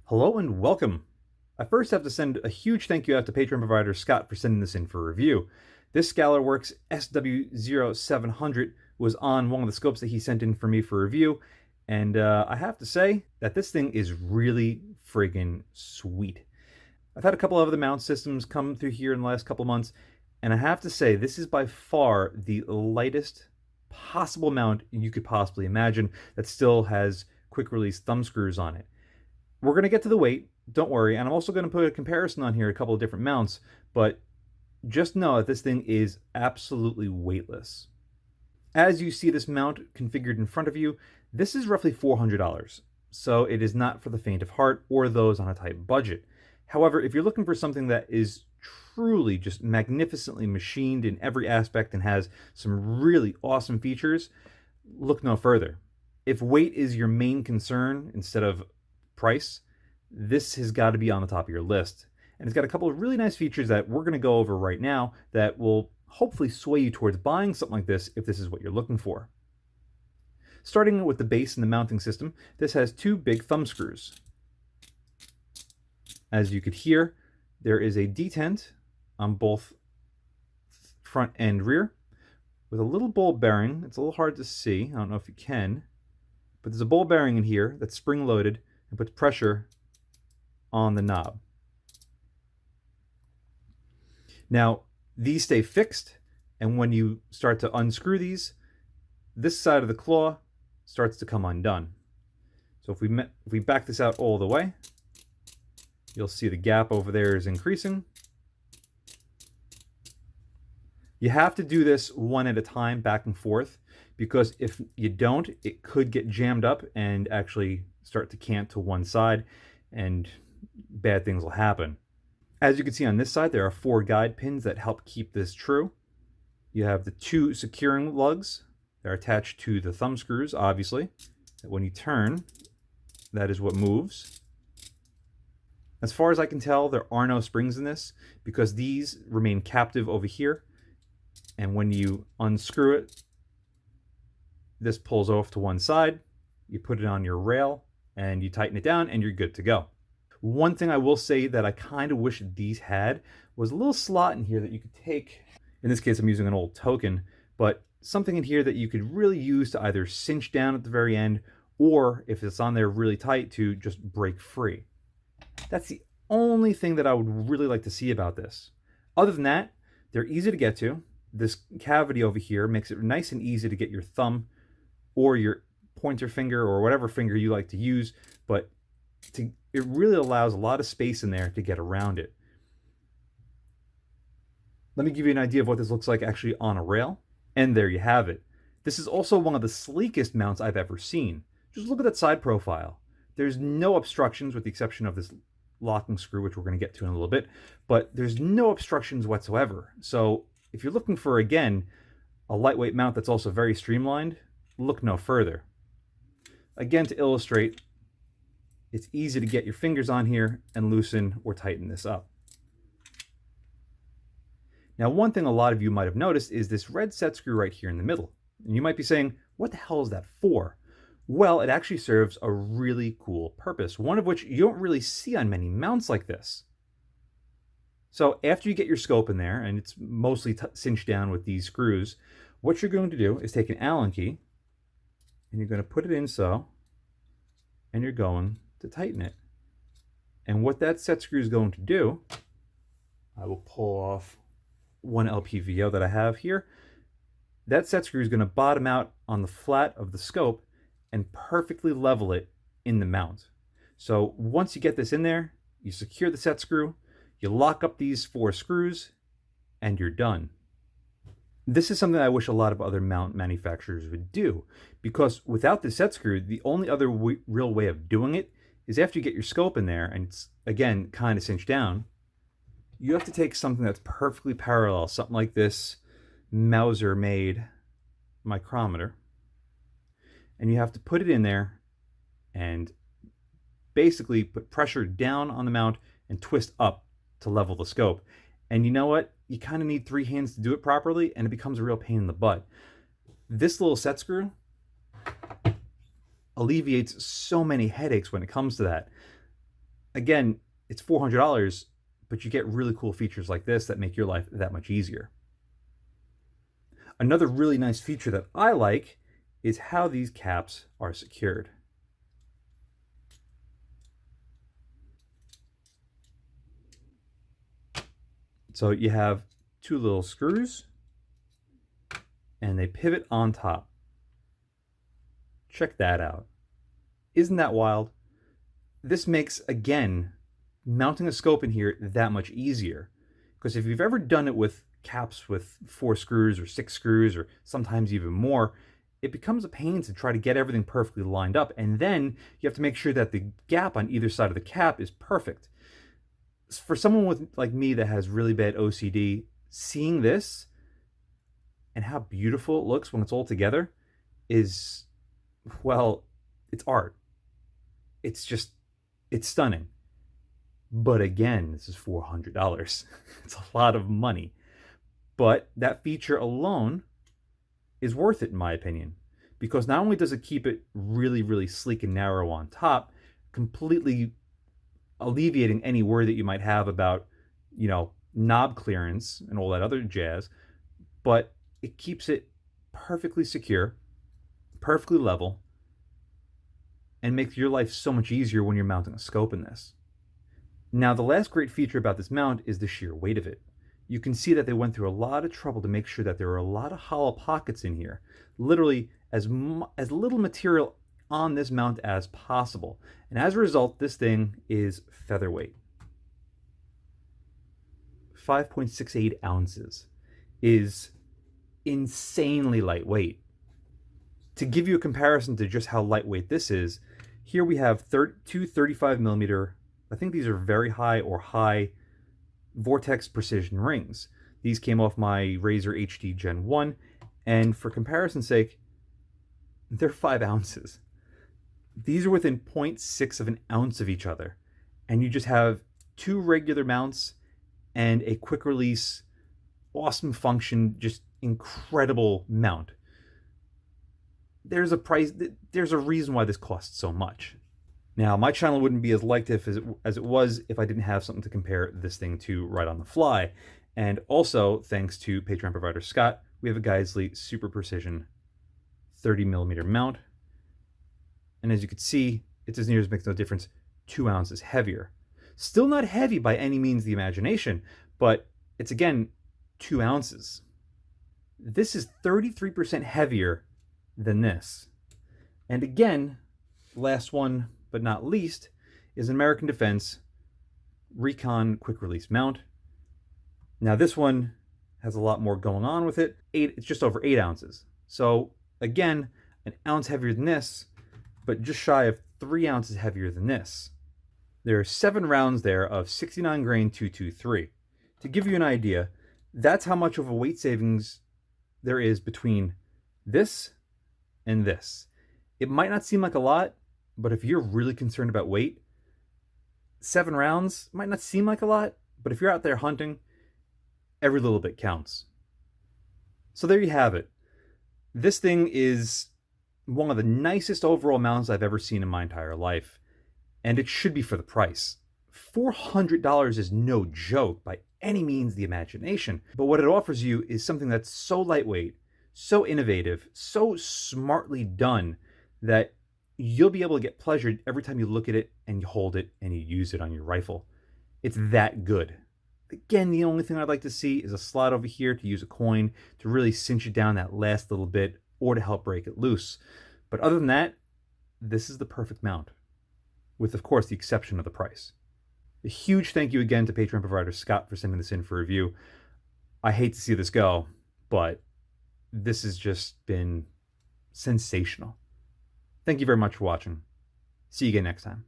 Hello and welcome. I first have to send a huge thank you out to Patreon provider Scott for sending this in for review. This Scalarworks SW0700 was on one of the scopes that he sent in for me for review, and I have to say that this thing is really friggin' sweet. I've had a couple of other mount systems come through here in the last couple of months, and I have to say this is by far the lightest possible mount you could possibly imagine that still has quick release thumb screws on it. We're going to get to the weight, don't worry, and I'm also going to put a comparison on here, a couple of different mounts, but just know that this thing is absolutely weightless. As you see this mount configured in front of you, this is roughly $400, so it is not for the faint of heart or those on a tight budget. However, if you're looking for something that is truly just magnificently machined in every aspect and has some really awesome features, look no further. If weight is your main concern instead of price, this has got to be on the top of your list. And it's got a couple of really nice features that we're going to go over right now that will hopefully sway you towards buying something like this if this is what you're looking for. Starting with the base and the mounting system, this has two big thumb screws. As you could hear, there is a detent on both front and rear with a little ball bearing. It's a little hard to see. I don't know if you can, but there's a ball bearing in here that's spring loaded and puts pressure on the knob. Now, these stay fixed, and when you start to unscrew these, this side of the claw starts to come undone. So if we back this out all the way, you'll see the gap over there is increasing. You have to do this one at a time, back and forth, because if you don't, it could get jammed up and actually start to cant to one side, and bad things will happen. As you can see on this side, there are 4 guide pins that help keep this true. You have the 2 securing lugs that are attached to the thumb screws, obviously. When you turn, that is what moves. As far as I can tell, there are no springs in this because these remain captive over here. And when you unscrew it, this pulls off to one side. You put it on your rail and you tighten it down and you're good to go. One thing I will say that I kind of wish these had was a little slot in here that you could take. In this case, I'm using an old token, but something in here that you could really use to either cinch down at the very end, or if it's on there really tight, to just break free. That's the only thing that I would really like to see about this. Other than that, they're easy to get to. This cavity over here makes it nice and easy to get your thumb or your pointer finger or whatever finger you like to use, but it really allows a lot of space in there to get around it. Let me give you an idea of what this looks like actually on a rail, and there you have it. This is also one of the sleekest mounts I've ever seen. Just look at that side profile. There's no obstructions with the exception of this locking screw, which we're going to get to in a little bit, but there's no obstructions whatsoever. So if you're looking for, again, a lightweight mount that's also very streamlined, look no further. Again, to illustrate, it's easy to get your fingers on here and loosen or tighten this up. Now, one thing a lot of you might have noticed is this red set screw right here in the middle. And you might be saying, what the hell is that for? Well, it actually serves a really cool purpose, one of which you don't really see on many mounts like this. So after you get your scope in there, and it's mostly cinched down with these screws, what you're going to do is take an Allen key, and you're going to put it in so, and you're going to tighten it. And what that set screw is going to do, I will pull off one LPVO that I have here. That set screw is going to bottom out on the flat of the scope and perfectly level it in the mount. So once you get this in there, you secure the set screw, you lock up these 4 screws, and you're done. This is something I wish a lot of other mount manufacturers would do, because without the set screw, the only other real way of doing it is after you get your scope in there, and it's, again, kind of cinched down, you have to take something that's perfectly parallel, something like this Mauser-made micrometer, and you have to put it in there and basically put pressure down on the mount and twist up to level the scope. And you know what? You kind of need 3 hands to do it properly, and it becomes a real pain in the butt. This little set screw alleviates so many headaches when it comes to that. Again, it's $400, but you get really cool features like this that make your life that much easier. Another really nice feature that I like is how these caps are secured. So you have two little screws and they pivot on top. Check that out. Isn't that wild? This makes, again, mounting a scope in here that much easier. Because if you've ever done it with caps with 4 screws or 6 screws or sometimes even more, it becomes a pain to try to get everything perfectly lined up. And then you have to make sure that the gap on either side of the cap is perfect. For someone with like me that has really bad OCD, seeing this and how beautiful it looks when it's all together is, well, it's art. It's stunning. But again, this is $400. It's a lot of money. But that feature alone is worth it in my opinion, because not only does it keep it really, really sleek and narrow on top, completely alleviating any worry that you might have about, knob clearance and all that other jazz, but it keeps it perfectly secure, perfectly level, and makes your life so much easier when you're mounting a scope in this. Now, the last great feature about this mount is the sheer weight of it. You can see that they went through a lot of trouble to make sure that there are a lot of hollow pockets in here. Literally as little material on this mount as possible. And as a result, this thing is featherweight. 5.68 ounces is insanely lightweight. To give you a comparison to just how lightweight this is, here we have two 35 millimeter, I think these are very high or high Vortex precision rings. These came off my Razor HD Gen 1, and for comparison's sake, they're 5 ounces. These are within 0.6 of an ounce of each other, and you just have 2 regular mounts and a quick release, awesome function, just incredible mount. There's a reason why this costs so much. Now, my channel wouldn't be as liked as it was if I didn't have something to compare this thing to right on the fly. And also, thanks to Patreon provider Scott, we have a Golly Super Precision 30 millimeter mount. And as you can see, it's as near as makes no difference, 2 ounces heavier. Still not heavy by any means of the imagination, but it's again 2 ounces. This is 33% heavier than this. And again, last one but not least is an American Defense Recon quick release mount. Now this one has a lot more going on with it. It's just over 8 ounces. So again, an ounce heavier than this, but just shy of 3 ounces heavier than this. There are 7 rounds there of 69 grain 223. To give you an idea, that's how much of a weight savings there is between this and this. It might not seem like a lot, but if you're really concerned about weight, 7 rounds might not seem like a lot, but if you're out there hunting, every little bit counts. So there you have it. This thing is one of the nicest overall mounts I've ever seen in my entire life, and it should be for the price. $400 is no joke by any means of the imagination, but what it offers you is something that's so lightweight, so innovative, so smartly done that you'll be able to get pleasure every time you look at it and you hold it and you use it on your rifle. It's that good. Again, the only thing I'd like to see is a slot over here to use a coin to really cinch it down that last little bit or to help break it loose. But other than that, this is the perfect mount, with of course the exception of the price. A huge thank you again to Patreon provider Scott for sending this in for review. I hate to see this go, but this has just been sensational. Thank you very much for watching. See you again next time.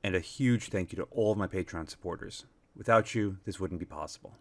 And a huge thank you to all of my Patreon supporters. Without you, this wouldn't be possible.